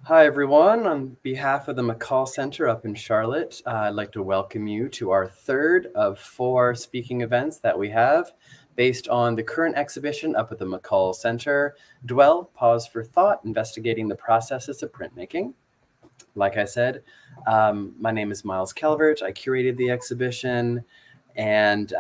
Hi, everyone. On behalf of the McColl Center up in Charlotte, I'd like to welcome you to our third of four speaking events that we have based on the current exhibition up at the McColl Center, Dwell, Pause for Thought, Investigating the Processes of Printmaking. Like I said, my name is Myles Calvert. I curated the exhibition, and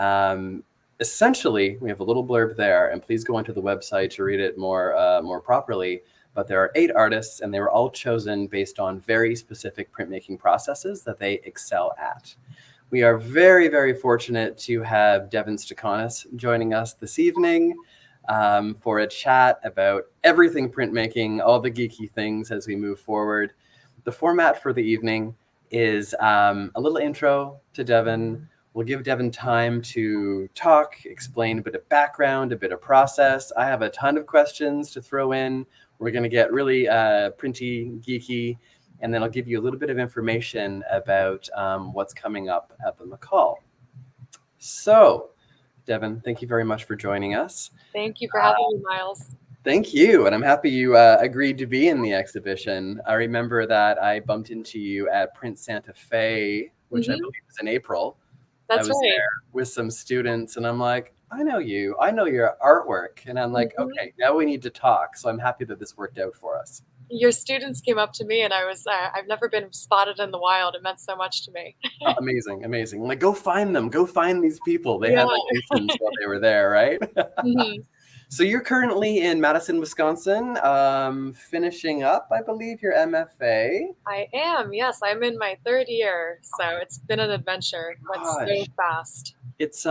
essentially, we have a little blurb there, and please go onto the website to read it more properly. But there are 8 artists, and they were all chosen based on very specific printmaking processes that they excel at. We are very, very fortunate to have Devon Stackonis joining us this evening for a chat about everything printmaking, all the geeky things as we move forward. The format for the evening is a little intro to Devon. We'll give Devon time to talk, explain a bit of background, a bit of process. I have a ton of questions to throw in. We're going to get really printy, geeky, and then I'll give you a little bit of information about what's coming up at the McColl. So, Devon, thank you very much for joining us. Thank you for having me, Myles. Thank you, and I'm happy you agreed to be in the exhibition. I remember that I bumped into you at Print Santa Fe, which I believe was in April. That's I was right. there with some students, and I'm like, I know you. I know your artwork. And I'm like, okay, now we need to talk. So I'm happy that this worked out for us. Your students came up to me, and I've never been spotted in the wild. It meant so much to me. Amazing, amazing. Like, go find them. Go find these people. They Yeah. had auditions while they were there, right? So you're currently in Madison, Wisconsin, finishing up, I believe, your MFA. I am. Yes, I'm in my 3rd year, so it's been an adventure. It went so fast. It's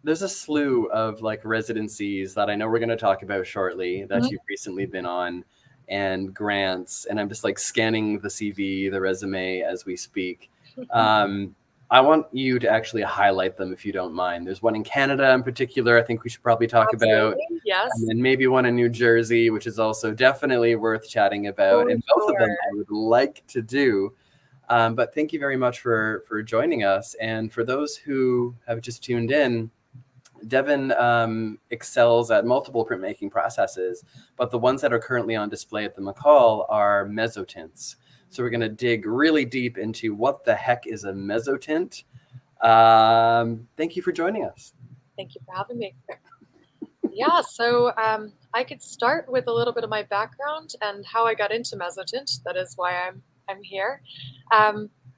there's a slew of like residencies that I know we're going to talk about shortly that you've recently been on, and grants, and I'm just like scanning the CV, the resume as we speak. I want you to actually highlight them if you don't mind. There's one in Canada in particular I think we should probably talk about. Yes. And then maybe one in New Jersey, which is also definitely worth chatting about. And both of them I would like to do. But thank you very much for joining us. And for those who have just tuned in, Devon excels at multiple printmaking processes, but the ones that are currently on display at the McColl are mezzotints. So we're going to dig really deep into what the heck is a mezzotint. Thank you for joining us. Thank you for having me. Yeah, so I could start with a little bit of my background and how I got into mezzotint. That is why I'm here.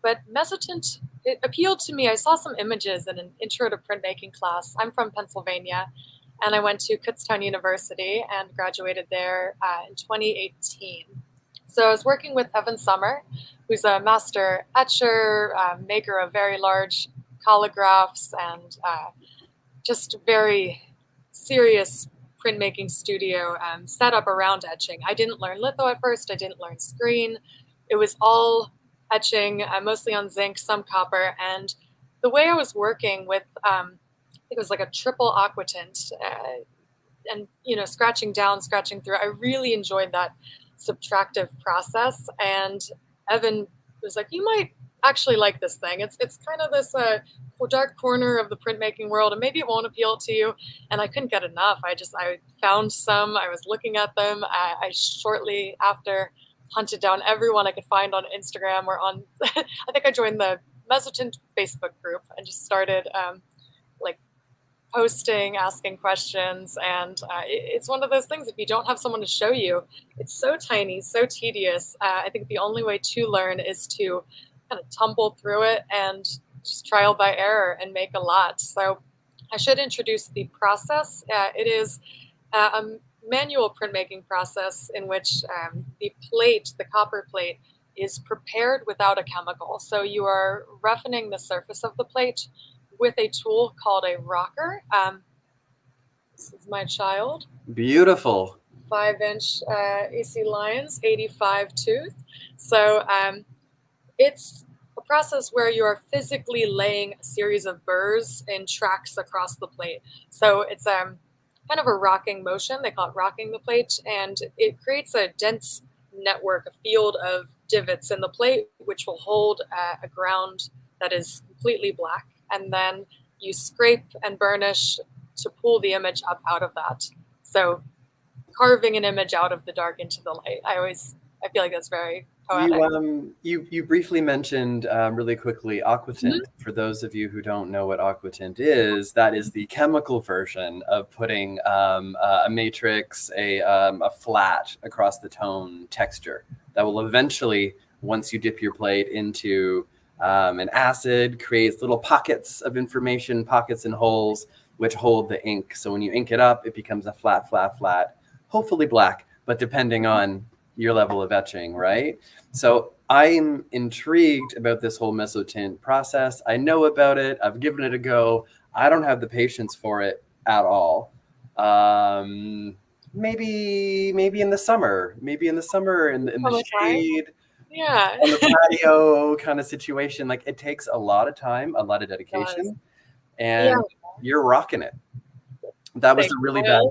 But mezzotint, it appealed to me. I saw some images in an intro to printmaking class. I'm from Pennsylvania, and I went to Kutztown University and graduated there in 2018. So I was working with Evan Sommer, who's a master etcher, maker of very large collagraphs, and just very serious printmaking studio set up around etching. I didn't learn litho at first. I didn't learn screen. It was all etching, mostly on zinc, some copper. And the way I was working with, it was like a triple aquatint, and scratching down, scratching through. I really enjoyed that subtractive process. And Evan was like, you might actually like this thing. It's kind of this dark corner of the printmaking world, and maybe it won't appeal to you. And I couldn't get enough. I found some. I was looking at them. I shortly after hunted down everyone I could find on Instagram or on. I think I joined the Mezzotint Facebook group and just started posting, asking questions. And it's one of those things, if you don't have someone to show you, it's so tiny, so tedious. I think the only way to learn is to kind of tumble through it and just trial by error and make a lot. So I should introduce the process. It is a manual printmaking process in which the plate, the copper plate, is prepared without a chemical. So you are roughening the surface of the plate with a tool called a rocker. This is my child. Beautiful. 5-inch AC Lions, 85 tooth. So it's a process where you are physically laying a series of burrs in tracks across the plate. So it's kind of a rocking motion. They call it rocking the plate, and it creates a dense network, a field of divots in the plate, which will hold a ground that is completely black. And then you scrape and burnish to pull the image up out of that. So carving an image out of the dark into the light. I always I feel like that's very poetic. You briefly mentioned really quickly aquatint. For those of you who don't know what aquatint is, that is the chemical version of putting a matrix, a flat across the tone texture that will eventually, once you dip your plate into an acid, creates little pockets of information, pockets and holes, which hold the ink. So when you ink it up, it becomes a flat, hopefully black, but depending on your level of etching, right? So I'm intrigued about this whole mezzotint process. I know about it. I've given it a go. I don't have the patience for it at all. Maybe in the summer, in the shade, yeah, on the patio kind of situation. Like, it takes a lot of time, a lot of dedication, and you're rocking it. That was a really bad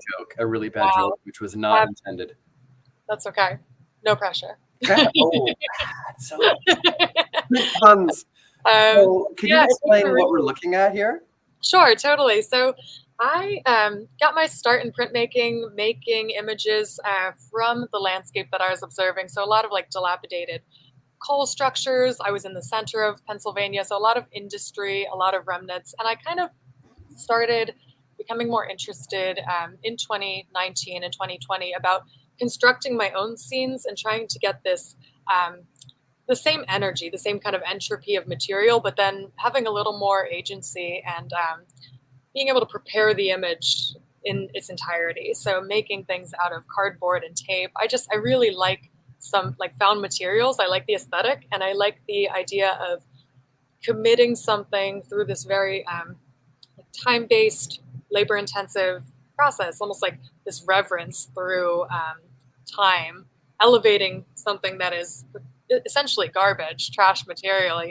joke, which was not intended. That's okay. No pressure. Oh, so puns. So can you explain what we're looking at here? Sure, totally. So I got my start in printmaking, making images from the landscape that I was observing. So a lot of like dilapidated coal structures. I was in the center of Pennsylvania, so a lot of industry, a lot of remnants. And I kind of started becoming more interested in 2019 and 2020 about constructing my own scenes and trying to get this the same energy, the same kind of entropy of material, but then having a little more agency and being able to prepare the image in its entirety. So making things out of cardboard and tape. I really like some like found materials. I like the aesthetic, and I like the idea of committing something through this very time-based, labor-intensive process, almost like this reverence through time, elevating something that is essentially garbage, trash material,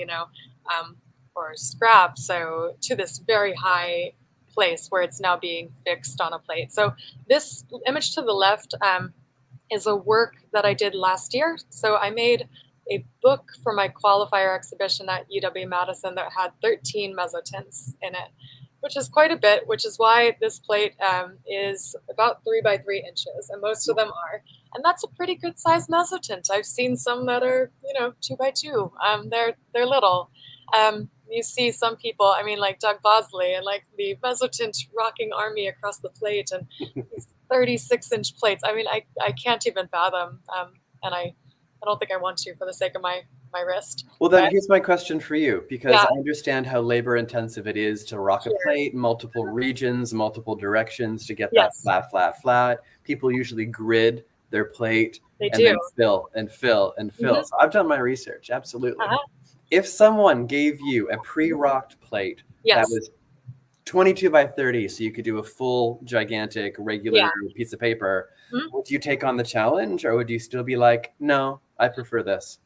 or scrap, so to this very high place where it's now being fixed on a plate. So this image to the left is a work that I did last year. So I made a book for my qualifier exhibition at UW-Madison that had 13 mezzotints in it, which is quite a bit, which is why this plate is about 3 by 3 inches, and most of them are. And that's a pretty good size mezzotint. I've seen some that are, 2 by 2. They're little. You see some people, like Doug Bosley and like the mezzotint rocking army across the plate, and these 36-inch plates. I can't even fathom, and I don't think I want to for the sake of my wrist. Well, then here's my question for you, because I understand how labor intensive it is to rock a plate, multiple regions, multiple directions to get that flat. People usually grid their plate then fill and fill and fill. So I've done my research, absolutely. If someone gave you a pre-rocked plate that was 22 by 30, so you could do a full, gigantic, regular piece of paper, would you take on the challenge, or would you still be like, no, I prefer this?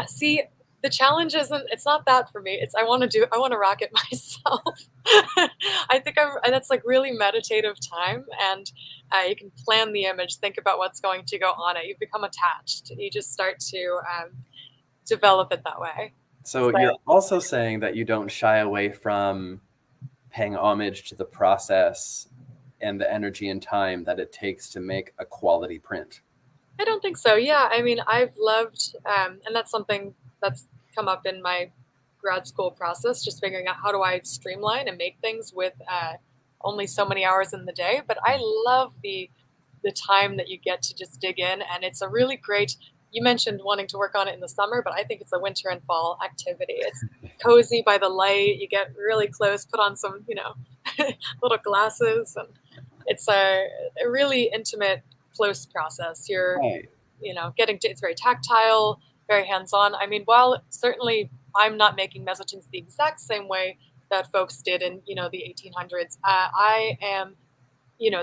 See, the challenge it's not that for me. I want to rock it myself. I think that's like really meditative time, and you can plan the image, think about what's going to go on it. You become attached. You just start to develop it that way. So you're also saying that you don't shy away from paying homage to the process and the energy and time that it takes to make a quality print. I don't think so. Yeah, I've loved, and that's something that's come up in my grad school process, just figuring out how do I streamline and make things with only so many hours in the day. But I love the time that you get to just dig in, and it's a really great. You mentioned wanting to work on it in the summer, but I think it's a winter and fall activity. It's cozy by the light. You get really close, put on some, little glasses, and it's a really intimate, close process. You're, it's very tactile, very hands-on. While certainly I'm not making mezzotints the exact same way that folks did in, the 1800s, I am,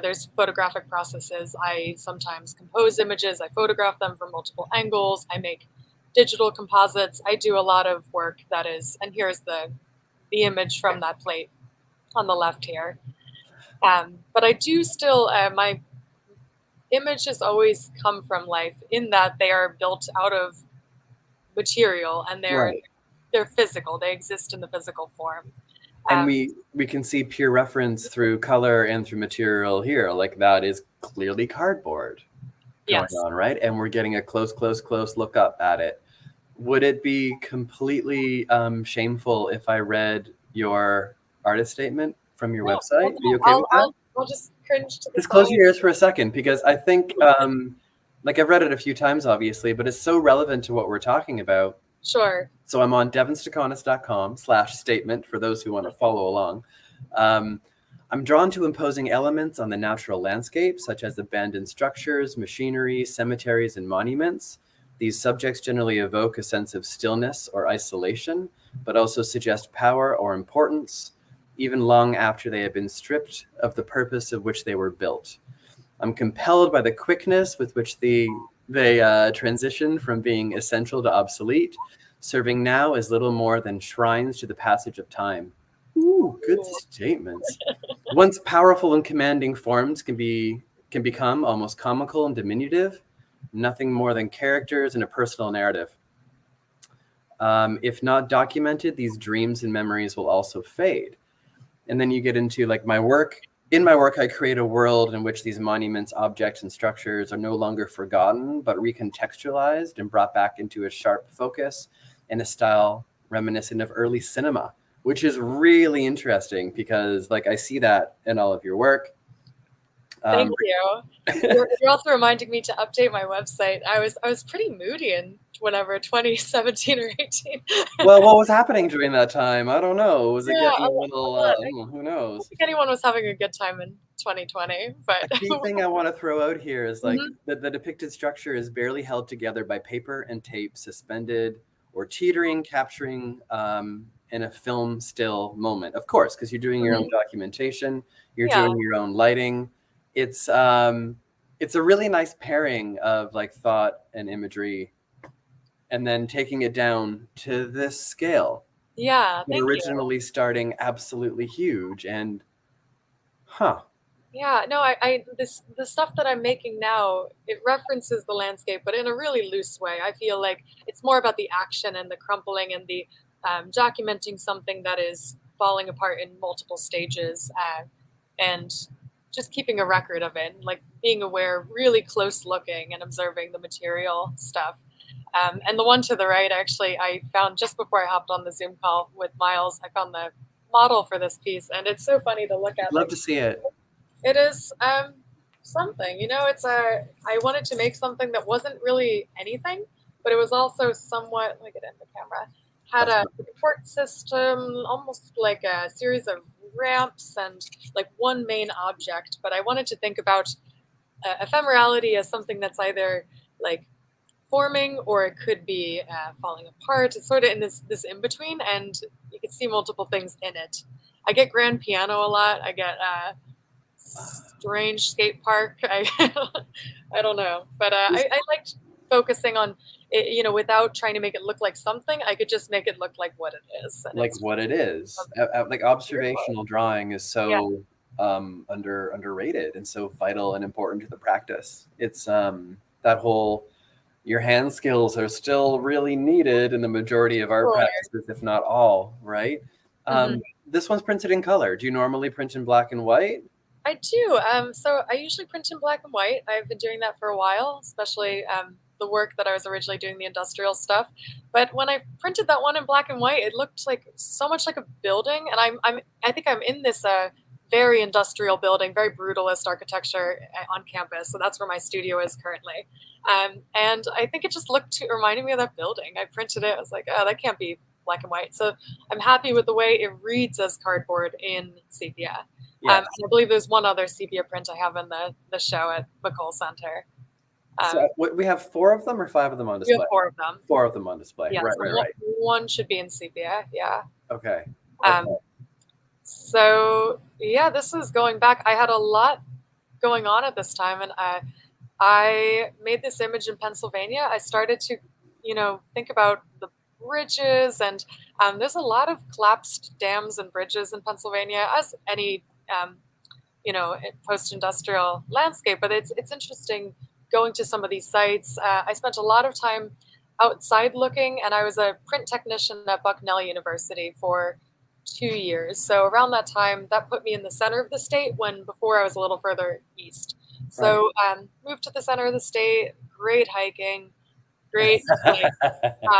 there's photographic processes. I sometimes compose images. I photograph them from multiple angles. I make digital composites. I do a lot of work that is, and here's the image from that plate on the left here. But I do still, my images always come from life in that they are built out of material, and they're physical. They exist in the physical form. And we can see peer reference through color and through material here. Like, that is clearly cardboard. going on, right? And we're getting a close look up at it. Would it be completely shameful if I read your artist statement from your website? Are you okay with that? I'll just cringe to the Just close side. your ears for a second, because I think, like, I've read it a few times, obviously, but it's so relevant to what we're talking about. Sure. So I'm on devonstackonis.com/statement for those who want to follow along. I'm drawn to imposing elements on the natural landscape, such as abandoned structures, machinery, cemeteries, and monuments. These subjects generally evoke a sense of stillness or isolation, but also suggest power or importance, even long after they have been stripped of the purpose of which they were built. I'm compelled by the quickness with which they transition from being essential to obsolete, serving now as little more than shrines to the passage of time. Ooh, good statements. Once powerful and commanding forms can become almost comical and diminutive, nothing more than characters in a personal narrative. If not documented, these dreams and memories will also fade. And then you get into like my work. In my work, I create a world in which these monuments, objects, and structures are no longer forgotten, but recontextualized and brought back into a sharp focus in a style reminiscent of early cinema, which is really interesting because, like, I see that in all of your work. Thank you. You're also reminding me to update my website. I was pretty moody in whenever 2017 or 18. Well, what was happening during that time? I don't know. Was it Yeah, getting a little? Who I don't knows? think anyone was having a good time in 2020, but A key thing I want to throw out here is like Mhm. the depicted structure is barely held together by paper and tape, suspended or teetering, capturing in a film still moment. Of course, because you're doing your own documentation, you're Yeah. doing your own lighting. It's a really nice pairing of like thought and imagery, and then taking it down to this scale. Yeah, But thank you. originally starting absolutely huge and Yeah, no, the stuff that I'm making now, it references the landscape, but in a really loose way. I feel like it's more about the action and the crumpling and the documenting something that is falling apart in multiple stages, and just keeping a record of it, like being aware, really close looking and observing the material stuff. And the one to the right, actually, I found just before I hopped on the Zoom call with Myles, I found the model for this piece, and it's so funny to look at. love Like, to see it. it is something, I wanted to make something that wasn't really anything, but it was also somewhat, let me get in the camera, had a support system, almost like a series of ramps and like one main object. But I wanted to think about ephemerality as something that's either like forming or it could be falling apart. It's sort of in this in between, and you can see multiple things in it. I get grand piano a lot. I get strange skate park. I don't know, but I liked focusing on it, without trying to make it look like something. I could just make it look like what it is. And Like what it is. Like observational drawing is so underrated and so vital and important to the practice. It's that whole, your hand skills are still really needed in the majority of art practices, if not all, right? This one's printed in color. Do you normally print in black and white? I do. So I usually print in black and white. I've been doing that for a while, especially the work that I was originally doing, the industrial stuff. But when I printed that one in black and white, it looked like so much like a building. And I think I'm in this very industrial building, very brutalist architecture on campus. So that's where my studio is currently. And I think it just reminded me of that building. I printed it. I was like, oh, that can't be black and white. So I'm happy with the way it reads as cardboard in sepia. Yes. I believe there's one other sepia print I have in the show at McColl Center. So we have 4 of them or 5 of them on display? We have 4 of them. 4 of them on display. Yeah, Right. One should be in sepia. Yeah. Okay. So yeah, this is going back. I had a lot going on at this time, and I made this image in Pennsylvania. I started to, think about the bridges, and there's a lot of collapsed dams and bridges in Pennsylvania, as any post-industrial landscape. But it's interesting going to some of these sites. I spent a lot of time outside looking, and I was a print technician at Bucknell University for 2 years. So around that time, that put me in the center of the state, when before I was a little further east. Right. So moved to the center of the state, great hiking, great, like,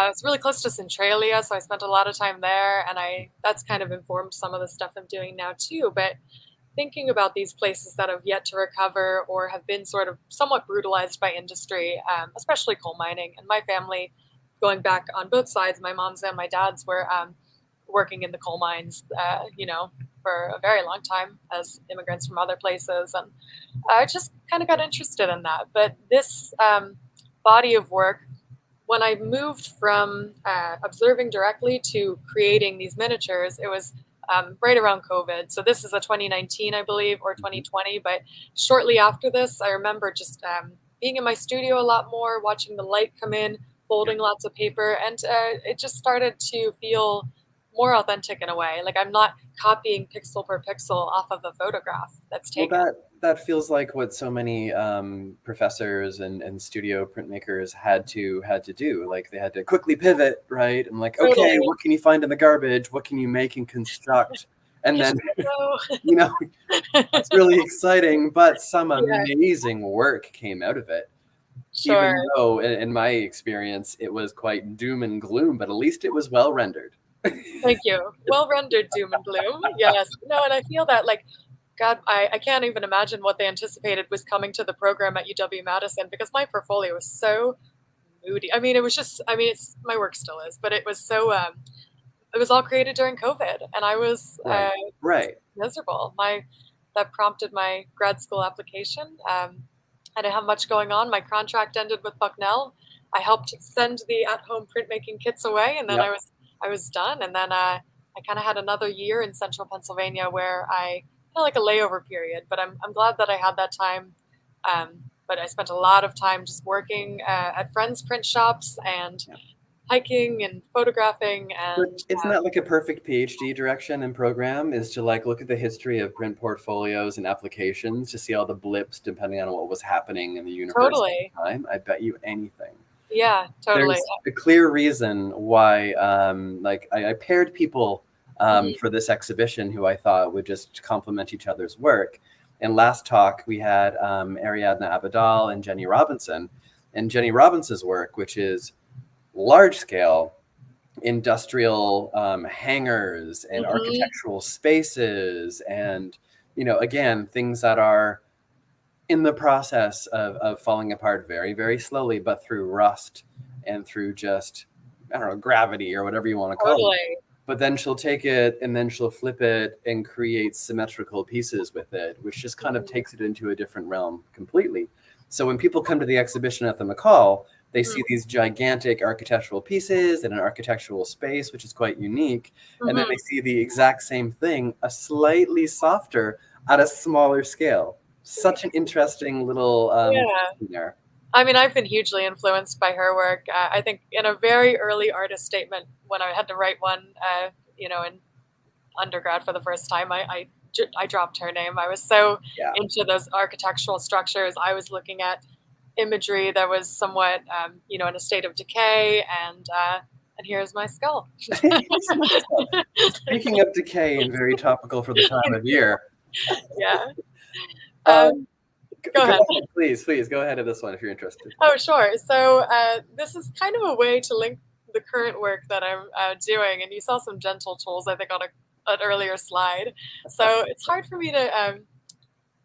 it's really close to Centralia, so I spent a lot of time there, and that's kind of informed some of the stuff I'm doing now too. But thinking about these places that have yet to recover or have been sort of somewhat brutalized by industry, especially coal mining. And my family, going back on both sides, my mom's and my dad's were working in the coal mines, for a very long time as immigrants from other places. And I just kind of got interested in that. But this body of work, when I moved from observing directly to creating these miniatures, it was right around COVID. So this is a 2019, I believe, or 2020. But shortly after this, I remember just being in my studio a lot more, watching the light come in, folding lots of paper, and it just started to feel more authentic in a way. Like I'm not copying pixel per pixel off of a photograph that's Well, taken. that feels like what so many professors and studio printmakers had to do. Like they had to quickly pivot, right? And like, okay, Totally. what can you find in the garbage? What can you make and construct? And then, So, you know, it's really exciting, but some yeah, amazing work came out of it. sure. Even though, in my experience, it was quite doom and gloom, but at least it was well rendered. Thank you. Well rendered doom and gloom. Yes. No, and I feel that like God, I can't even imagine what they anticipated was coming to the program at UW-Madison because my portfolio was so moody. I mean, it was just, I mean, it's my work still is, but it was so, it was all created during COVID, and I was Right, right. miserable. That prompted my grad school application. I didn't have much going on. My contract ended with Bucknell. I helped send the at-home printmaking kits away, and then Yep. I was done. And then I kind of had another year in central Pennsylvania where I kind of like a layover period. But I'm glad that I had that time. But I spent a lot of time just working at friends' print shops and Yep. hiking and photographing But and isn't that like a perfect PhD direction and program, is to like look at the history of print portfolios and applications to see all the blips depending on what was happening in the universe at totally. the time? I bet you anything. Yeah, totally. There's a clear reason why like I paired people Mhm. for this exhibition who I thought would just complement each other's work. And last talk we had Ariadna Abadal and Jenny Robinson. And Jenny Robinson's work, which is large scale industrial hangars and Mhm. architectural spaces, and again, things that are in the process of falling apart very, very slowly, but through rust and through just, I don't know, gravity or whatever you want to call it. Totally. But then she'll take it and then she'll flip it and create symmetrical pieces with it, which just kind of Mhm. takes it into a different realm completely. So when people come to the exhibition at the McColl, they Mhm. see these gigantic architectural pieces in an architectural space, which is quite unique. And then they Mhm. see the exact same thing, a slightly softer at a smaller scale. Such an interesting little Yeah. there. I mean, I've been hugely influenced by her work. I think in a very early artist statement, when I had to write one, in undergrad for the first time, I dropped her name. I was so Yeah. into those architectural structures. I was looking at imagery that was somewhat, in a state of decay, and here's my skull. Speaking of decay and very topical for the time of year, Yeah. um, Go go ahead. ahead, please go ahead of this one if you're interested. Oh, sure. So this is kind of a way to link the current work that I'm doing, and you saw some gentle tools, I think, on an earlier slide. So it's hard for me to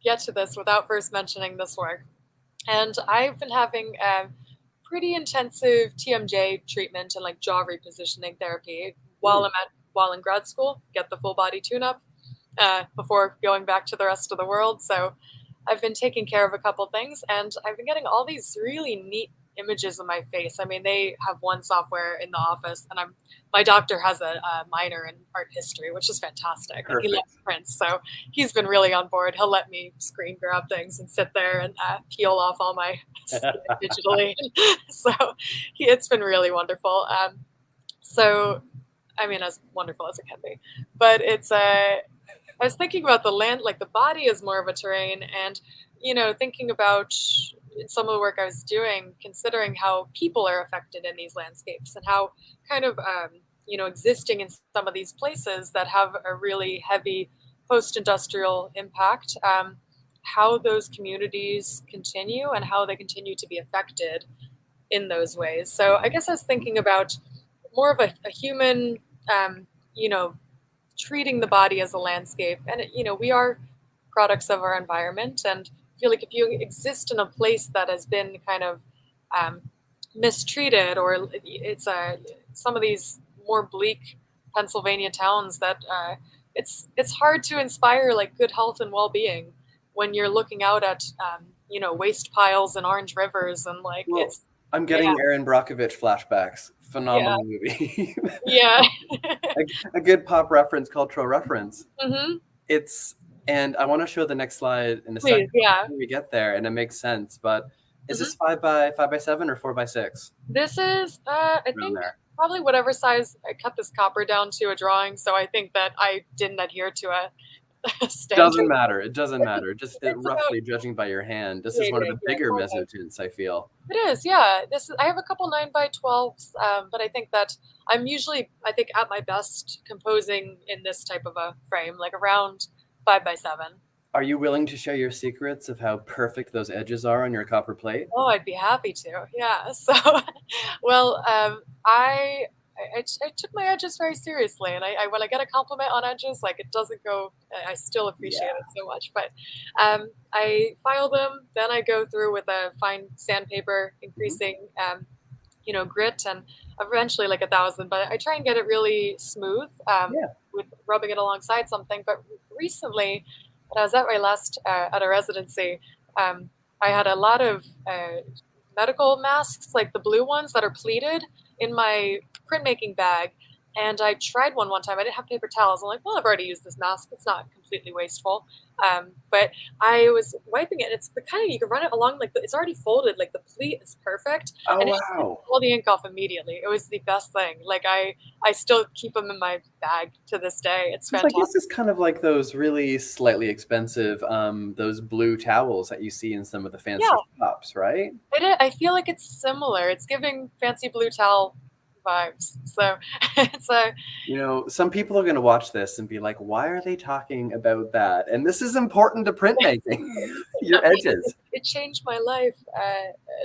get to this without first mentioning this work. And I've been having pretty intensive TMJ treatment and like jaw repositioning therapy Mm, while in grad school. Get the full body tune-up before going back to the rest of the world. So I've been taking care of a couple things, and I've been getting all these really neat images of my face. I mean, they have one software in the office, and my doctor has a minor in art history, which is fantastic, and he perfect. loves prints, so he's been really on board. He'll let me screen grab things and sit there and peel off all my skin digitally. So it's been really wonderful. So I mean, as wonderful as it can be, but it's a I was thinking about the land, like the body is more of a terrain, and thinking about some of the work I was doing, considering how people are affected in these landscapes and how kind of existing in some of these places that have a really heavy post-industrial impact. how those communities continue and how they continue to be affected in those ways. So I guess I was thinking about more of a human, you know, treating the body as a landscape. And, you know, we are products of our environment. And I feel like if you exist in a place that has been kind of mistreated, or it's some of these more bleak Pennsylvania towns that it's hard to inspire like good health and well-being when you're looking out at you know, waste piles and orange rivers and like Well, it's I'm getting Aaron Brockovich flashbacks. yeah Phenomenal movie. yeah a good pop reference, cultural reference. hmm And I want to show the next slide in a please second yeah before we get there, and it makes sense. But is hmm this 5x7 or 4x6? This is I Around think there. probably whatever size. I cut this copper down to a drawing, so I think that I didn't adhere to a standard. Doesn't matter. It doesn't matter. Just It's about roughly judging by your hand. This is yeah, one of the yeah, bigger yeah. mezzotints, I feel. It is, yeah. This is, I have a couple 9x12s, but I think that I'm usually, I think, at my best composing in this type of a frame, like around 5x7. Are you willing to share your secrets of how perfect those edges are on your copper plate? Oh, I'd be happy to. Yeah. So, well, I took my edges very seriously, and I when I get a compliment on edges, like it doesn't go. I still appreciate it so much, but I file them, then I go through with a fine sandpaper, increasing you know, grit, and eventually like 1,000. But I try and get it really smooth Yeah. with rubbing it alongside something. But recently, when I was at my last at a residency, I had a lot of medical masks, like the blue ones that are pleated, in my printmaking bag. And I tried one time. I didn't have paper towels. I'm like, well, I've already used this mask. It's not completely wasteful. But I was wiping it. It's the kind of, you can run it along, like it's already folded. Like the pleat is perfect. Oh, And it just wow. pulled the ink off immediately. It was the best thing. Like I still keep them in my bag to this day. It's Like fantastic. this is kind of like those really slightly expensive, those blue towels that you see in some of the fancy shops, right? I feel like it's similar. It's giving fancy blue towel vibes. So it's a You know, some people are going to watch this and be like, why are they talking about that? And this is important to printmaking, your edges. it changed my life.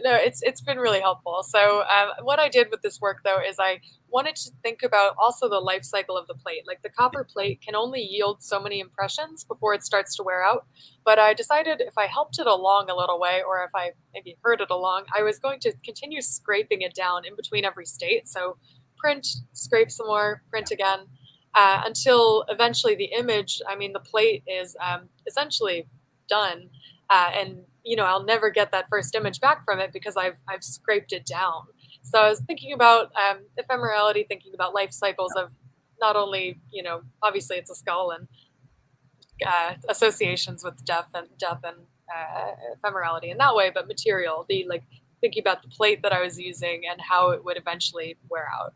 No, it's been really helpful. So what I did with this work though is I wanted to think about also the life cycle of the plate. Like the copper plate can only yield so many impressions before it starts to wear out. But I decided if I helped it along a little way, or if I maybe hurt it along, I was going to continue scraping it down in between every state. So print, scrape some more, print again, until eventually the image, I mean, the plate is essentially done. And, you know, I'll never get that first image back from it because I've scraped it down. So I was thinking about ephemerality, thinking about life cycles of not only, you know, obviously it's a skull and associations with death and ephemerality in that way, but material, the like thinking about the plate that I was using and how it would eventually wear out.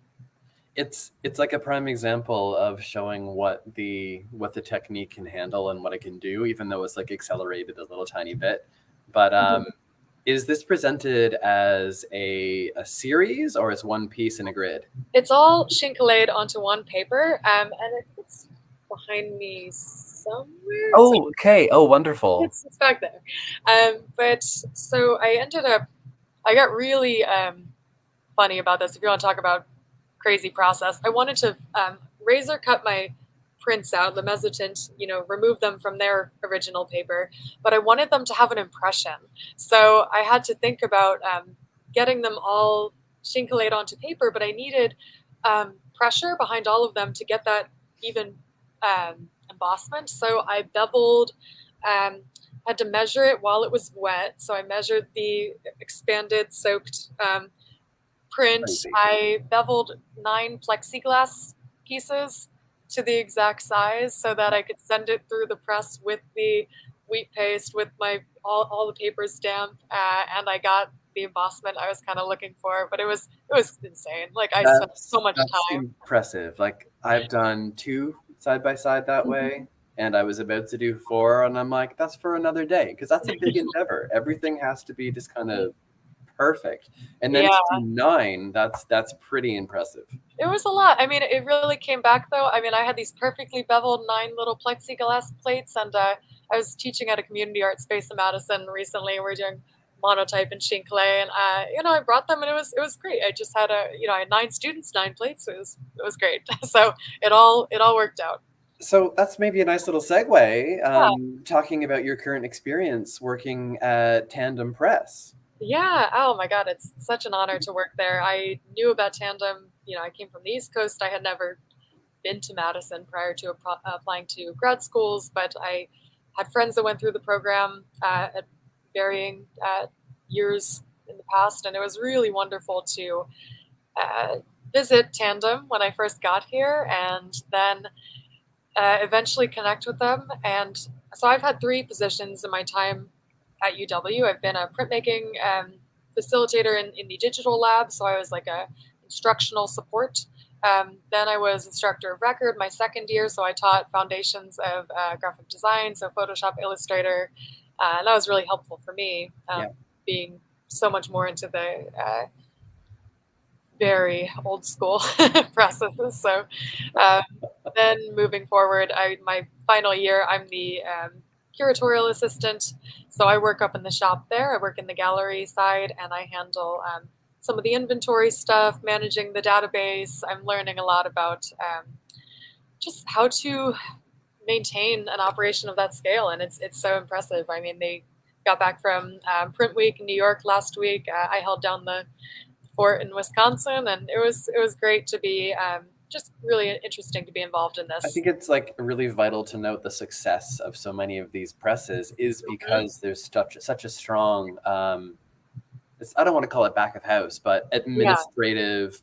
It's like a prime example of showing what the technique can handle and what it can do, even though it's like accelerated a little tiny bit. But is this presented as a series or as one piece in a grid? It's all shinkaleed onto one paper, and it's behind me somewhere. Oh, okay. Oh, wonderful. It's back there. But so I got really funny about this. If you want to talk about crazy process, I wanted to razor cut my prints out, the mezzotint, you know, remove them from their original paper, but I wanted them to have an impression. So I had to think about getting them all shinkaleed onto paper, but I needed pressure behind all of them to get that even embossment. So I beveled, had to measure it while it was wet. So I measured the expanded soaked print. Crazy. I beveled 9 plexiglass pieces to the exact size so that I could send it through the press with the wheat paste, with my all the paper stamped, and I got the embossment I was kind of looking for. But it was insane. Like I spent so much That's time. impressive. Like I've done 2 side by side that way, and I was about to do 4, and I'm like, that's for another day, because that's a big endeavor. Everything has to be just kind of perfect, and then to do 9, that's pretty impressive. It was a lot. I mean, it really came back though. I mean, I had these perfectly beveled 9 little plexiglass plates, and I was teaching at a community art space in Madison recently, and we're doing monotype and sheen clay, and I brought them, and it was great. I just had I had 9 students, 9 plates. It was great. So it all worked out. So that's maybe a nice little segue, Yeah. talking about your current experience working at Tandem Press. Yeah. Oh my God, it's such an honor to work there. I knew about Tandem. I came from the East Coast. I had never been to Madison prior to applying to grad schools, but I had friends that went through the program at varying years in the past, and it was really wonderful to uh, visit Tandem when I first got here, and then eventually connect with them. And so I've had 3 positions in my time at UW. I've been a printmaking facilitator in the digital lab, so I was like a instructional support. Then I was instructor of record my second year, so I taught foundations of graphic design, so Photoshop, Illustrator, and that was really helpful for me, Yeah. being so much more into the very old school processes. So then moving forward, my final year, I'm the curatorial assistant. So I work up in the shop there. I work in the gallery side, and I handle some of the inventory stuff, managing the database. I'm learning a lot about just how to maintain an operation of that scale, and it's so impressive. I mean, they got back from Print Week in New York last week. I held down the fort in Wisconsin, and it was great to be just really interesting to be involved in I this. think it's like really vital to note the success of so many of these presses is because there's such a strong, I don't want to call it back of house, but administrative,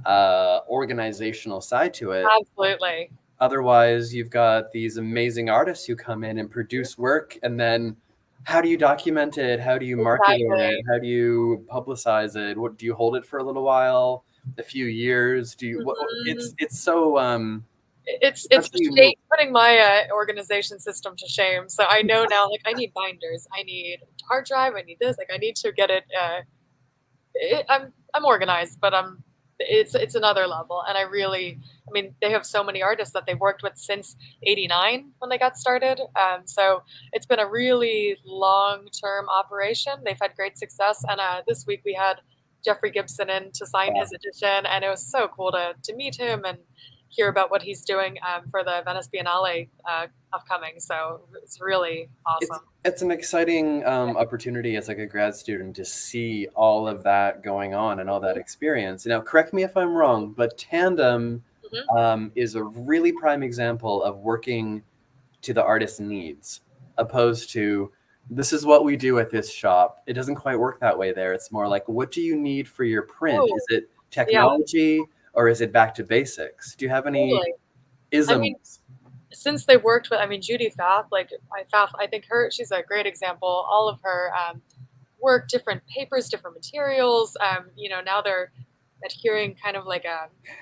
organizational side to it. Absolutely. Otherwise, you've got these amazing artists who come in and produce work, and then how do you document it? How do you market it? How do you publicize it? What do you hold it for a little while, a few years? Do you? It's so It's unique. putting my organization system to shame. So I know now, like, I need binders, I need hard drive, I need this. Like, I need to get it. I'm organized, but it's another level, and I mean, they have so many artists that they've worked with since '89 when they got started. So it's been a really long-term operation. They've had great success, and this week we had Jeffrey Gibson in to sign his edition, and it was so cool to meet him and hear about what he's doing for the Venice Biennale upcoming. So it's really awesome. It's an exciting opportunity as like a grad student to see all of that going on and all that experience. Now, correct me if I'm wrong, but Tandem is a really prime example of working to the artist's needs, opposed to this is what we do at this shop. It doesn't quite work that way there. It's more like, what do you need for your print? Is it technology or is it back to basics? Do you have any isms? I mean, since they worked with, I mean, Judy Pfaff, I think she's a great example. All of her work, different papers, different materials. Now they're adhering kind of like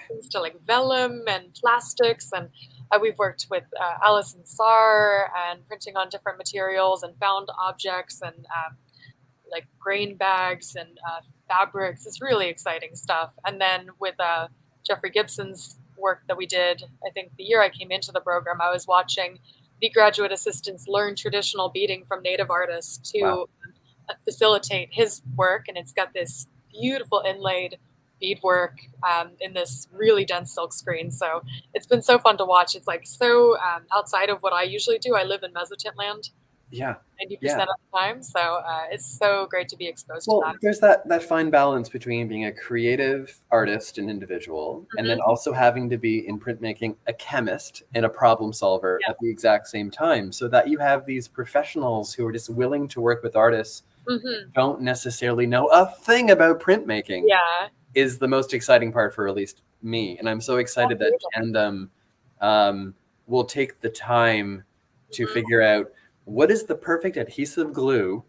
things to like vellum and plastics, and we've worked with Alison Sarr and printing on different materials and found objects and like grain bags and fabrics. It's really exciting stuff. And then with Jeffrey Gibson's work that we did, I think the year I came into the program, I was watching the graduate assistants learn traditional beading from native artists to facilitate his work. And it's got this beautiful inlaid beadwork in this really dense silk screen. So it's been so fun to watch. It's like so outside of what I usually do. I live in mezzotint land. 90% of the time. So it's so great to be exposed to that. Well, there's that fine balance between being a creative artist and individual, and then also having to be in printmaking a chemist and a problem solver at the exact same time, so that you have these professionals who are just willing to work with artists who don't necessarily know a thing about printmaking. Is the most exciting part for at least me. And I'm so excited that Tandem will take the time to figure out what is the perfect adhesive glue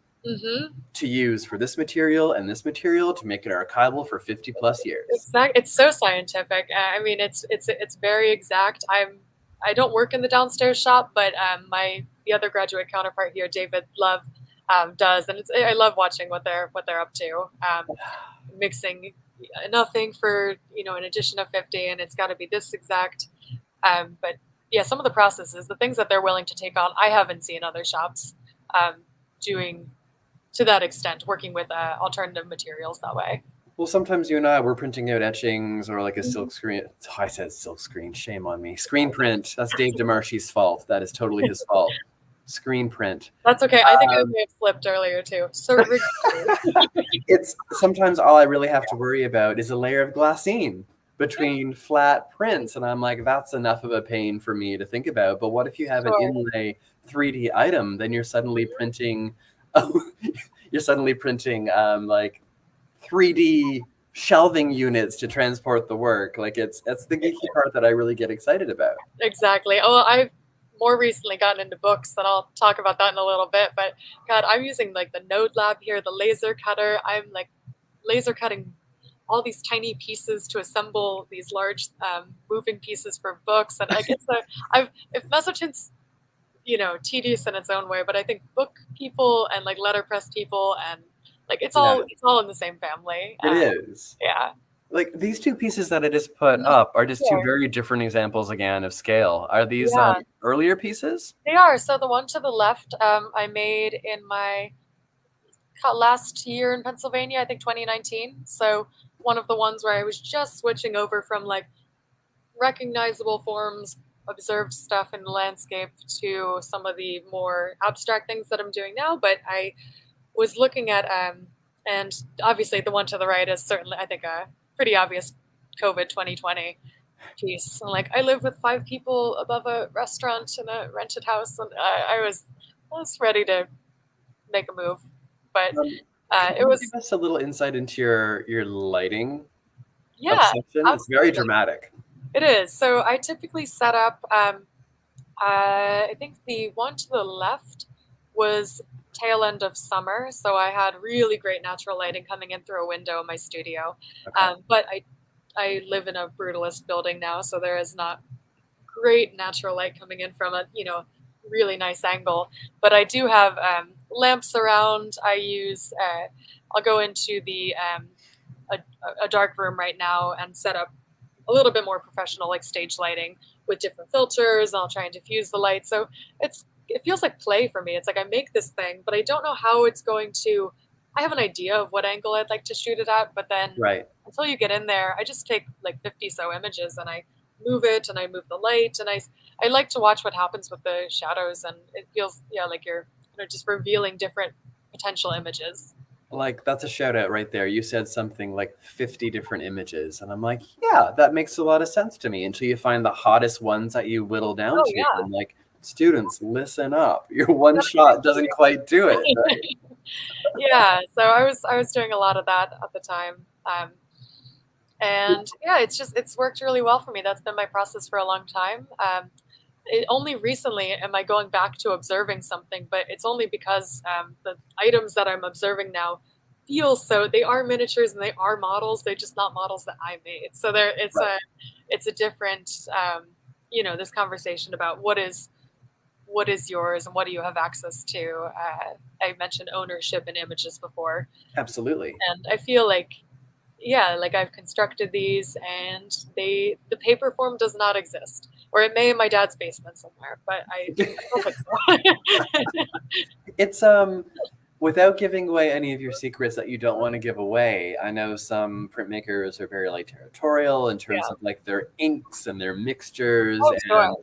to use for this material and this material to make it archival for 50 plus years. Exactly. It's so scientific. I mean, it's very exact. I don't work in the downstairs shop, but the other graduate counterpart here, David Love, does, and I love watching what they're up to. Mixing nothing for an edition of 50, and it's got to be this exact. But yeah, some of the processes, the things that they're willing to take on, I haven't seen other shops doing to that extent, working with alternative materials that way. Well, sometimes you and I, we're printing out etchings or like a silk screen. I said silk screen, shame on me. Screen print. That's Dave DeMarchi's fault. That is totally his fault. Screen print. That's okay. I think I may have flipped earlier too. So it's sometimes all I really have to worry about is a layer of glassine between flat prints. And I'm like, that's enough of a pain for me to think about. But what if you have an inlay 3D item? Then you're suddenly printing, like 3D shelving units to transport the work. Like that's the geeky part that I really get excited about. Exactly. Oh, I've more recently gotten into books, and I'll talk about that in a little bit. But God, I'm using like the Node Lab here, the laser cutter. I'm like laser cutting all these tiny pieces to assemble these large moving pieces for books. And I guess if mezzotint's, tedious in its own way, but I think book people and like letterpress people and like it's all in the same family. It is. Yeah. Like these two pieces that I just put up are just two very different examples again of scale. Are these earlier pieces? They are. So the one to the left, I made in my last year in Pennsylvania, I think 2019. So one of the ones where I was just switching over from like recognizable forms, observed stuff in the landscape to some of the more abstract things that I'm doing now. But I was looking at, and obviously the one to the right is certainly, I think, a pretty obvious COVID 2020 piece. And like, I live with 5 people above a restaurant in a rented house, and I was ready to make a move. But it was. Give us a little insight into your lighting. Yeah, obsession. It's very dramatic. It is. So I typically set up. I think the one to the left was tail end of summer, so I had really great natural lighting coming in through a window in my studio. Okay. But I live in a brutalist building now, so there is not great natural light coming in from a really nice angle. But I do have lamps around. I use. I'll go into the a dark room right now and set up a little bit more professional, like stage lighting with different filters. And I'll try and diffuse the light. So it feels like play for me. It's like I make this thing, but I don't know how it's going to. I have an idea of what angle I'd like to shoot it at, but then until you get in there, I just take like 50 so images and I move it and I move the light, and I like to watch what happens with the shadows, and it feels like you're just revealing different potential images. Like that's a shout out right there. You said something like 50 different images, and I'm like, yeah, that makes a lot of sense to me until you find the hottest ones that you whittle down to. Yeah. I'm like, students, listen up. Your one shot doesn't quite do it. Right? Yeah, so I was doing a lot of that at the time. And yeah, it's worked really well for me. That's been my process for a long time. Only recently am I going back to observing something, but it's only because the items that I'm observing now feel they are miniatures and they are models. They're just not models that I made. So it's a different, this conversation about what is yours and what do you have access to. I mentioned ownership in images before. Absolutely. And I feel like, like I've constructed these and the paper form does not exist. Or it may in my dad's basement somewhere, but I don't think so. It's without giving away any of your secrets that you don't want to give away. I know some printmakers are very like territorial in terms of like their inks and their mixtures. Oh, sure.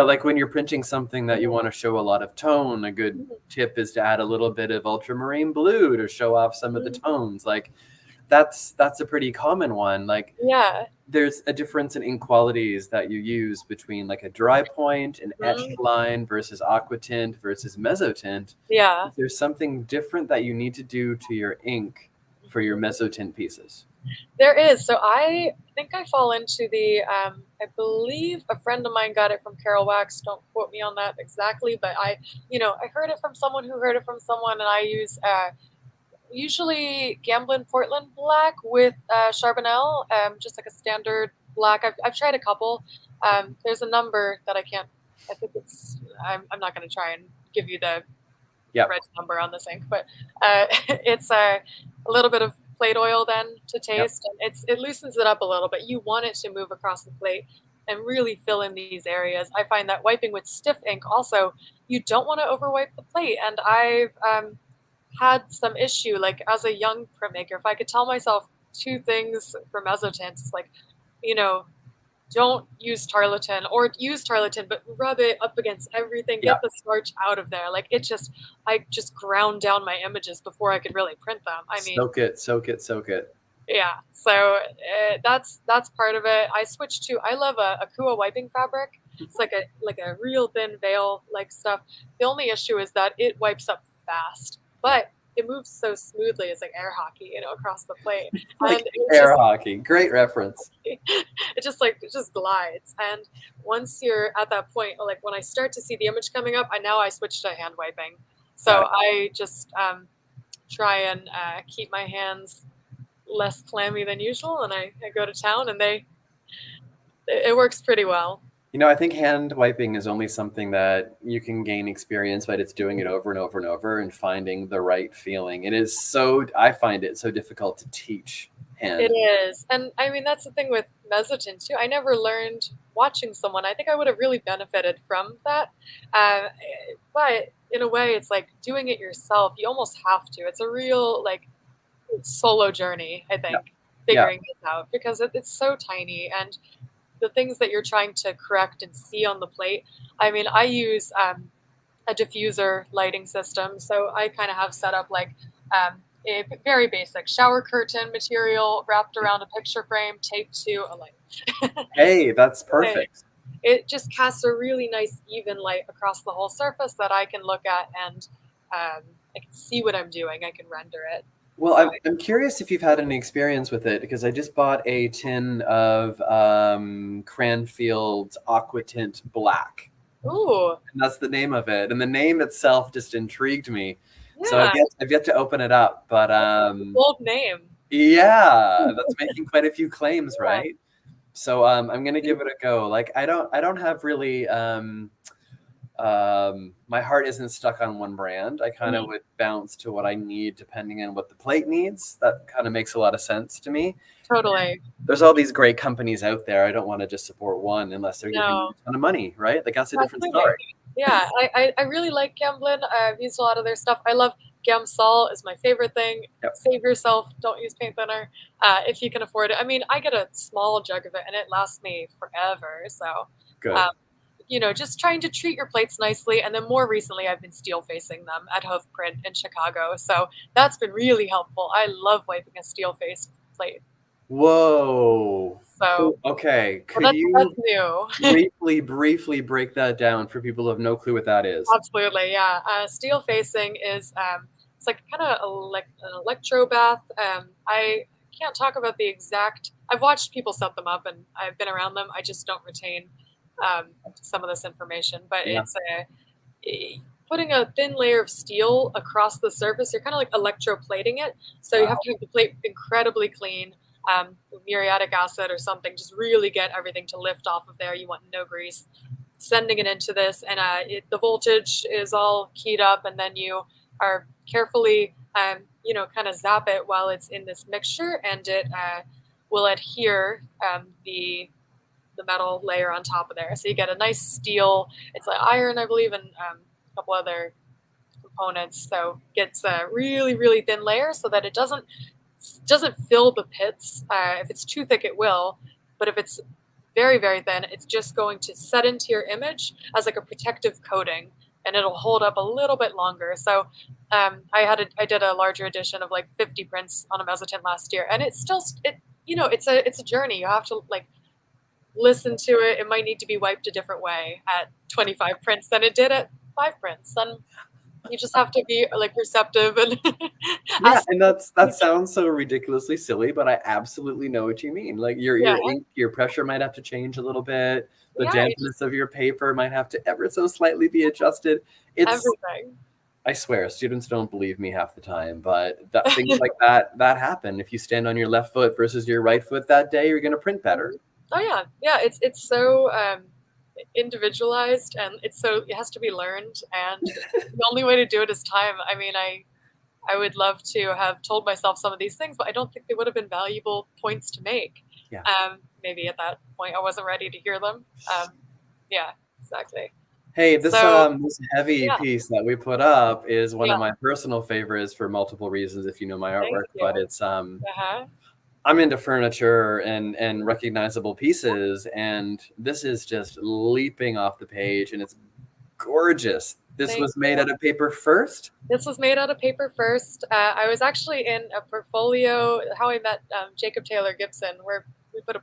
Like when you're printing something that you want to show a lot of tone, a good tip is to add a little bit of ultramarine blue to show off some of the tones. Like that's a pretty common one. Like there's a difference in ink qualities that you use between like a dry point, an etched line versus aquatint versus mezzotint. Yeah. There's something different that you need to do to your ink for your mezzotint pieces. There is. So I think I fall into the, I believe a friend of mine got it from Carol Wax. Don't quote me on that exactly, but I heard it from someone who heard it from someone, and I use usually Gamblin Portland black with Charbonnel, just like a standard black. I've tried a couple. There's a number that I think I'm not going to try and give you the red number on this ink, but it's a little bit of plate oil then to taste, and it loosens it up a little bit. You want it to move across the plate, and really fill in these areas. I find that wiping with stiff ink also, you don't want to overwipe the plate. And I've had some issue, like as a young printmaker, if I could tell myself two things for mezzotint, it's like, you know, don't use tarlatan, or use tarlatan, but rub it up against everything, Yeah. get the starch out of there. Like I just ground down my images before I could really print them. I mean, Soak it, soak it, soak it. yeah. So that's part of it. I switched to, I love a Akua wiping fabric. It's like a real thin veil like stuff. The only issue is that it wipes up fast, but it moves so smoothly. It's like air hockey, across the plate. Like And it's air just, hockey. Great reference. it just glides. And once you're at that point, like when I start to see the image coming up, I switch to hand wiping. So I just try and keep my hands less clammy than usual, and I go to town, and it works pretty well. I think hand wiping is only something that you can gain experience, but it's doing it over and over and over and finding the right feeling. I find it so difficult to teach hand. It is. And I mean, that's the thing with mezzotint too. I never learned watching someone. I think I would have really benefited from that. Uh, but in a way, it's like doing it yourself. You almost have to. It's a real like solo journey, I think, figuring this out, because it's so tiny, and the things that you're trying to correct and see on the plate. I mean, I use a diffuser lighting system, so I kind of have set up like a very basic shower curtain material wrapped around a picture frame, taped to a light. Hey, that's perfect. It just casts a really nice even light across the whole surface that I can look at, and I can see what I'm doing. I can render it. Well, I'm curious if you've had any experience with it, because I just bought a tin of Cranfield Aqua Tint Black. Ooh. And that's the name of it. And the name itself just intrigued me. Yeah. So I've yet to open it up. But bold name. Yeah, that's making quite a few claims, right? So I'm gonna give it a go. Like I don't have really my heart isn't stuck on one brand. I kind of would bounce to what I need depending on what the plate needs. That kind of makes a lot of sense to me. Totally. There's all these great companies out there. I don't want to just support one unless they're giving me a ton of money, right? Like that's a different story. Yeah, I really like Gamblin. I've used a lot of their stuff. I love Gamsol is my favorite thing. Yep. Save yourself. Don't use paint thinner if you can afford it. I mean, I get a small jug of it, and it lasts me forever. So good. Just trying to treat your plates nicely. And then more recently, I've been steel facing them at Hove Print in Chicago. So that's been really helpful. I love wiping a steel faced plate. Whoa. So okay, could that's you new. briefly break that down for people who have no clue what that is? Absolutely, yeah. Steel facing is it's like kind of an electro bath. I can't talk about the exact. I've watched people set them up, and I've been around them. I just don't retain some of this information. But it's putting a thin layer of steel across the surface. You're kind of like electroplating it, so you have to have the plate incredibly clean. Muriatic acid or something, just really get everything to lift off of there. You want no grease. Sending it into this, and the voltage is all keyed up, and then you are carefully, kind of zap it while it's in this mixture, and it will adhere the metal layer on top of there. So you get a nice steel. It's like iron, I believe, and a couple other components. So it gets a really, really thin layer so that it doesn't fill the pits. If it's too thick, it will. But if it's very, very thin, it's just going to set into your image as like a protective coating, and it'll hold up a little bit longer. So I did a larger edition of like 50 prints on a mezzotint last year, and it's a journey. You have to like listen to it. It might need to be wiped a different way at 25 prints than it did at 5 prints. And you just have to be like receptive and and that sounds so ridiculously silly, but I absolutely know what you mean. Like your ink, your pressure might have to change a little bit. The dampness of your paper might have to ever so slightly be adjusted. It's everything. I swear, students don't believe me half the time, but things like that happen. If you stand on your left foot versus your right foot that day, you're going to print better. Oh yeah. It's so individualized, and it has to be learned, and the only way to do it is time. I mean, I would love to have told myself some of these things, but I don't think they would have been valuable points to make. Yeah. Maybe at that point I wasn't ready to hear them. Yeah, exactly. Hey, So this heavy yeah, piece that we put up is one yeah, of my personal favorites for multiple reasons, if you know my thank artwork, you. but it's Uh-huh. I'm into furniture and recognizable pieces, and this is just leaping off the page, and it's gorgeous. This Thank was made you. out of paper first? This was made out of paper first. I was actually in a portfolio, how I met Jacob Taylor Gibson, where we put a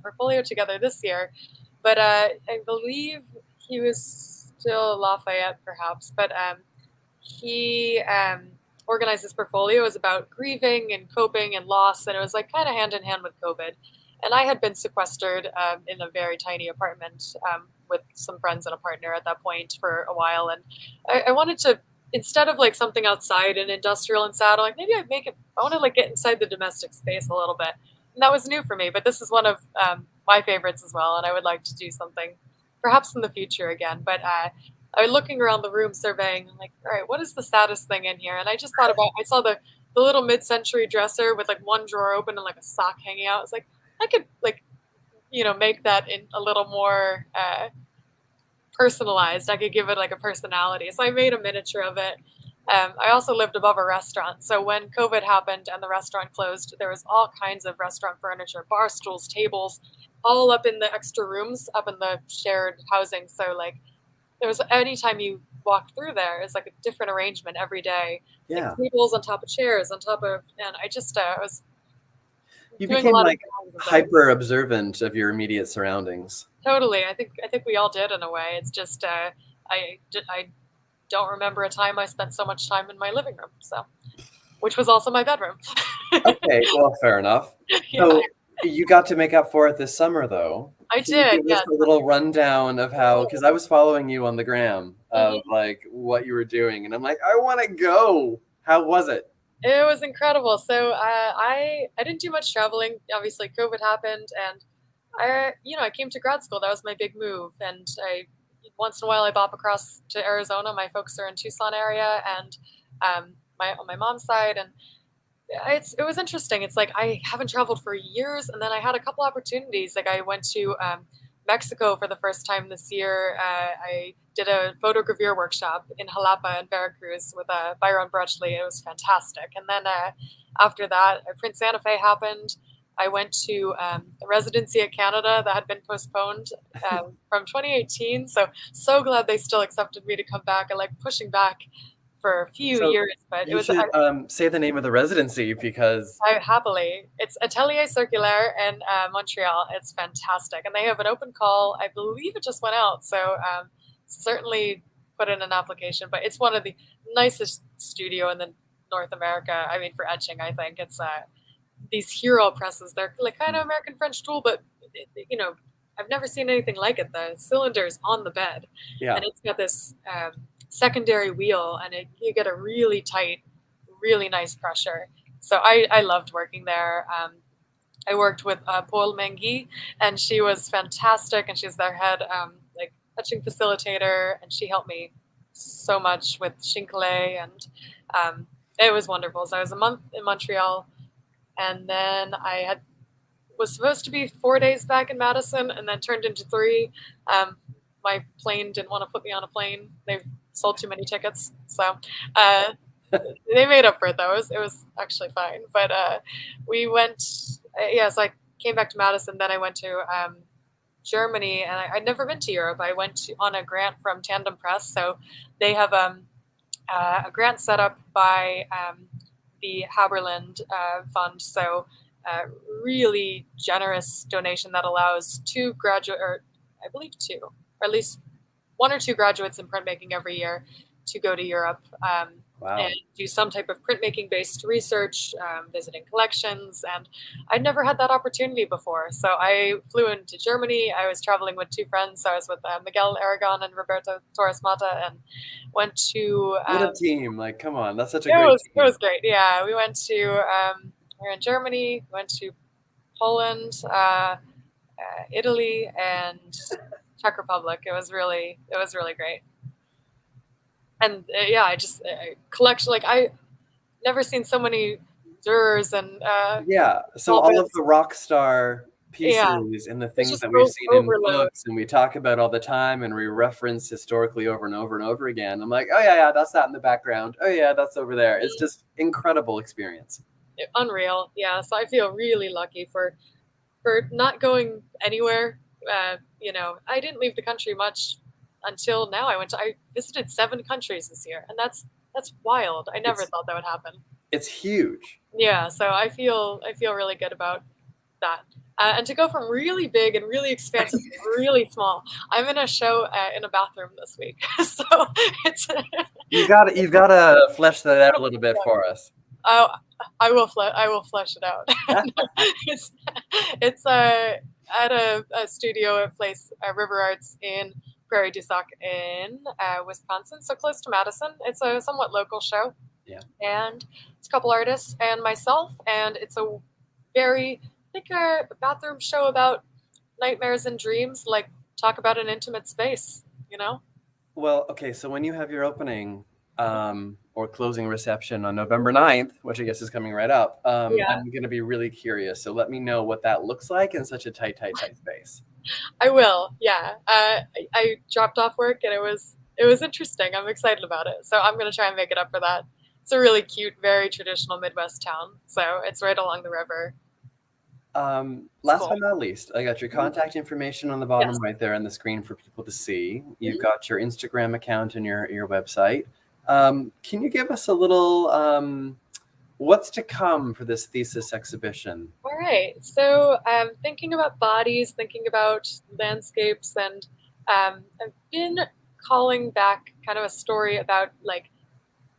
portfolio together this year. But I believe he was still Lafayette, perhaps. But he organized this portfolio. It was about grieving and coping and loss, and it was like kind of hand in hand with COVID. And I had been sequestered in a very tiny apartment with some friends and a partner at that point for a while, and I wanted to, instead of like something outside and industrial and sad, I'm like maybe I want to like get inside the domestic space a little bit, and that was new for me. But this is one of my favorites as well, and I would like to do something perhaps in the future again. But I was looking around the room surveying. I'm like, all right, what is the saddest thing in here? And I just thought about, I saw the little mid-century dresser with like one drawer open and like a sock hanging out. I was like, I could like, make that in a little more personalized. I could give it like a personality. So I made a miniature of it. I also lived above a restaurant. So when COVID happened and the restaurant closed, there was all kinds of restaurant furniture, bar stools, tables, all up in the extra rooms, up in the shared housing. So like there was, anytime you walk through there, it's like a different arrangement every day. Like Yeah. tables on top of chairs, on top of, and I just was You doing a became lot of like drawings of those. hyper observant of your immediate surroundings. Totally, I think we all did in a way. It's just I don't remember a time I spent so much time in my living room, so which was also my bedroom. Okay, well, fair enough. Yeah, So you got to make up for it this summer, though. I Can you did. give us Yes. a little rundown of how, because I was following you on the gram of Mhm. like what you were doing, and I'm like, I want to go. How was it? It was incredible. So I didn't do much traveling. Obviously, COVID happened, and I came to grad school. That was my big move, and I once in a while I bop across to Arizona. My folks are in Tucson area, and my on my mom's side, and it was interesting. It's like I haven't traveled for years, and then I had a couple opportunities. Like I went to Mexico for the first time this year. I did a photogravure workshop in Jalapa and Veracruz with Byron Brutchley. It was fantastic. And then after that, Print Santa Fe happened. I went to a residency at Canada that had been postponed from 2018. So glad they still accepted me to come back. And like pushing back for a few So years, but it you was should say the name of the residency because happily. It's Atelier Circulaire in Montreal. It's fantastic, and they have an open call. I believe it just went out, so certainly put in an application. But it's one of the nicest studio in the North America. I mean, for etching, I think it's these hero presses. They're like kind of American French tool, but I've never seen anything like it. The cylinder's on the bed, yeah. and it's got this secondary wheel, and you get a really tight, really nice pressure. So I loved working there. I worked with Paul Mengi, and she was fantastic, and she's their head like etching facilitator, and she helped me so much with Shinkale, and it was wonderful. So I was a month in Montreal, and then I was supposed to be 4 days back in Madison, and then turned into 3. My plane didn't want to put me on a plane. They sold too many tickets, so uh, they made up for it though. It was actually fine. But we went. So I came back to Madison. Then I went to Germany, and I'd never been to Europe. I went on a grant from Tandem Press, so they have a grant set up by the Haberland Fund. So really generous donation that allows 2 graduate, or I believe 2, or at least 1 or 2 graduates in printmaking every year to go to Europe Wow. and do some type of printmaking based research, visiting collections. And I'd never had that opportunity before. So I flew into Germany. I was traveling with 2 friends. So I was with Miguel Aragon and Roberto Torres Mata, and went to. What a team. Like, come on. That's such a It great was it team. was great. Yeah, we went to. We were in Germany. We went to Poland, Italy, and Czech Republic. It was really great. And yeah, I just collection, like I never seen so many Durs and Yeah. So small all of bits. the rock star Yeah, pieces and the it's things just that we've seen in overload. books and we talk about all the time and we reference historically over and over and over again. I'm like, oh yeah, that's that in the background. Oh yeah, that's over there. It's just incredible experience. Unreal. Yeah, so I feel really lucky for not going anywhere. I didn't leave the country much until now. I visited 7 countries this year, and that's wild. I never It's thought that would happen. it's huge. Yeah, so I feel really good about that. And to go from really big and really expansive to really small, I'm in a show in a bathroom this week, so it's You've got to flesh that out a little bit for us. oh, I will flesh it out. it's it's at a studio at place River Arts in Prairie du Sac in Wisconsin, so close to Madison. It's a somewhat local show. Yeah. And it's a couple artists and myself, and it's a very I think a bathroom show about nightmares and dreams, like talk about an intimate space, you know? Well, okay, so when you have your opening or closing reception on November 9th, which I guess is coming right up, Yeah, I'm going to be really curious. So let me know what that looks like in such a tight space. I will. Yeah, I dropped off work and it was interesting. I'm excited about it, so I'm gonna try and make it up for that. It's a really cute, very traditional Midwest town, so it's right along the river. It's Last cool. but not least, I got your contact information on the Yes. bottom right there on the screen for people to see. You've Mhm. got your Instagram account and your website. Can you give us a little what's to come for this thesis exhibition? All right. So, thinking about bodies, thinking about landscapes, and I've been calling back kind of a story about like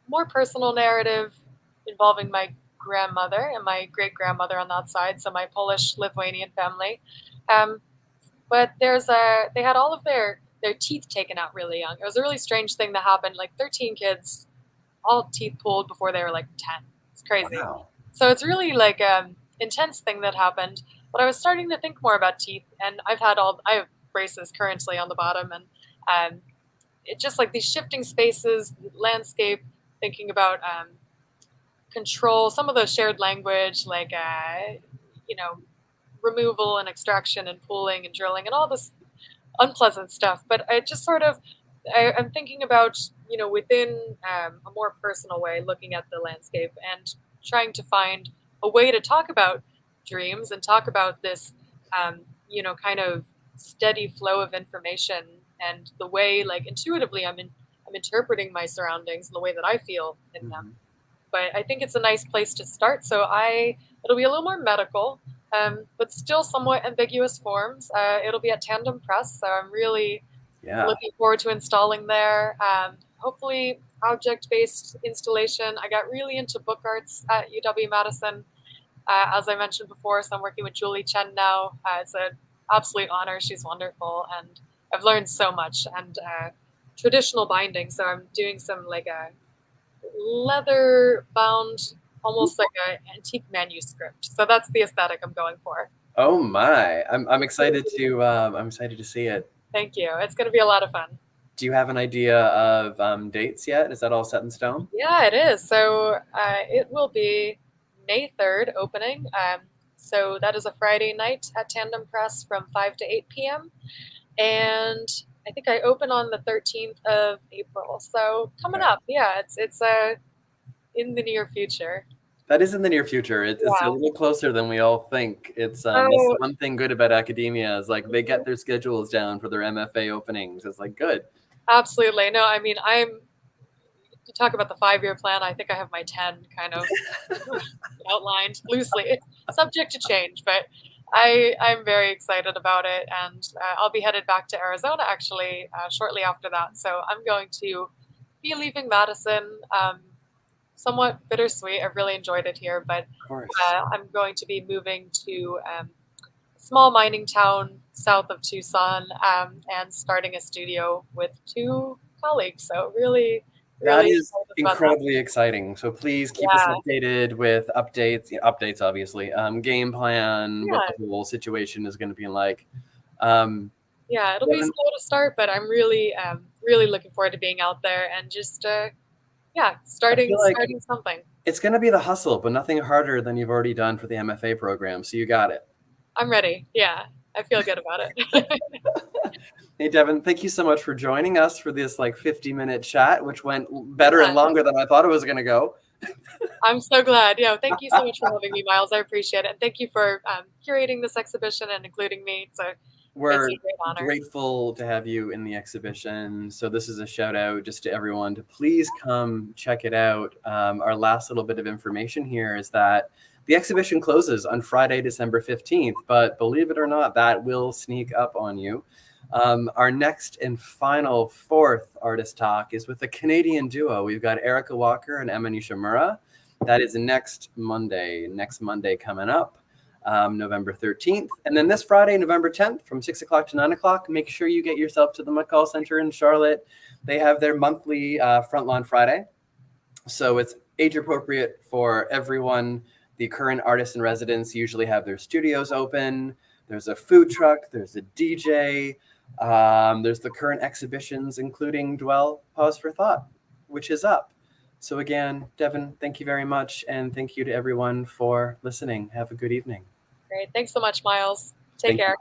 more personal narrative involving my grandmother and my great grandmother on that side, so my Polish Lithuanian family. Um, but they had all of their teeth taken out really young. It was a really strange thing that happened. Like 13 kids, all teeth pulled before they were like 10. It's crazy. Wow. So it's really like intense thing that happened. But I was starting to think more about teeth, and I have braces currently on the bottom, and it just like these shifting spaces, landscape, thinking about control, some of the shared language, like you know, removal and extraction and pooling and drilling and all this unpleasant stuff. But I just sort of I'm thinking about within a more personal way, looking at the landscape and trying to find a way to talk about dreams and talk about this kind of steady flow of information and the way like intuitively I'm interpreting my surroundings and the way that I feel in them. Mhm. But I think it's a nice place to start. So it'll be a little more medical, but still somewhat ambiguous forms. It'll be at Tandem Press, so I'm really Yeah. looking forward to installing there. Hopefully, object-based installation. I got really into book arts at UW Madison, as I mentioned before. So I'm working with Julie Chen now. It's an absolute honor. She's wonderful, and I've learned so much. And traditional binding. So I'm doing some like a leather bound, almost like an antique manuscript. So that's the aesthetic I'm going for. Oh my. I'm excited to see it. Thank you. It's going to be a lot of fun. Do you have an idea of dates yet? Is that all set in stone? Yeah, it is. So it will be May 3rd opening. So that is a Friday night at Tandem Press from 5 to 8 p.m. And I think I open on the 13th of April. So coming Okay. up, yeah, it's in the near future. That is in the near future. It's a Yeah. little closer than we all think. That's Oh, one thing good about academia is like they get their schedules down for their MFA openings. It's like good. absolutely. No, I mean, to talk about the 5-year plan, I think I have my 10 kind of outlined loosely. It's subject to change, but I'm very excited about it, and I'll be headed back to Arizona actually shortly after that. So I'm going to be leaving Madison. Somewhat bittersweet. I've really enjoyed it here, but Of course. I'm going to be moving to a small mining town south of Tucson and starting a studio with 2 colleagues. So really, That really is excited about that. incredibly exciting. So please keep us Yeah, updated with updates, updates obviously, game plan, what yeah, the whole situation is going to be like. Um, yeah. It'll be Devin, slow to start, but I'm really, really looking forward to being out there and just yeah, feel like starting something. it's going to be the hustle, but nothing harder than you've already done for the MFA program. So you got it. I'm ready. Yeah, I feel good about it. Hey, Devon, thank you so much for joining us for this like 50-minute chat, which went better and longer than I thought it was going to go. I'm so glad. Yeah, thank you so much for having me, Myles. I appreciate it. And thank you for curating this exhibition and including me. We're It's a great honor. grateful to have you in the exhibition. So this is a shout out just to everyone to please come check it out. Our last little bit of information here is that the exhibition closes on Friday, December 15th, but believe it or not, that will sneak up on you. Our next and final fourth artist talk is with a Canadian duo. We've got Erica Walker and Emma Nishimura. That is next Monday coming up. November 13th. And then this Friday, November 10th, from 6 o'clock to 9 o'clock, make sure you get yourself to the McColl Center in Charlotte. They have their monthly Front Lawn Friday. So it's age appropriate for everyone. The current artists in residence usually have their studios open. There's a food truck. There's a DJ. There's the current exhibitions, including Dwell, Pause for Thought, which is up. So again, Devon, thank you very much. And thank you to everyone for listening. Have a good evening. Great. Thanks so much, Myles. Take care.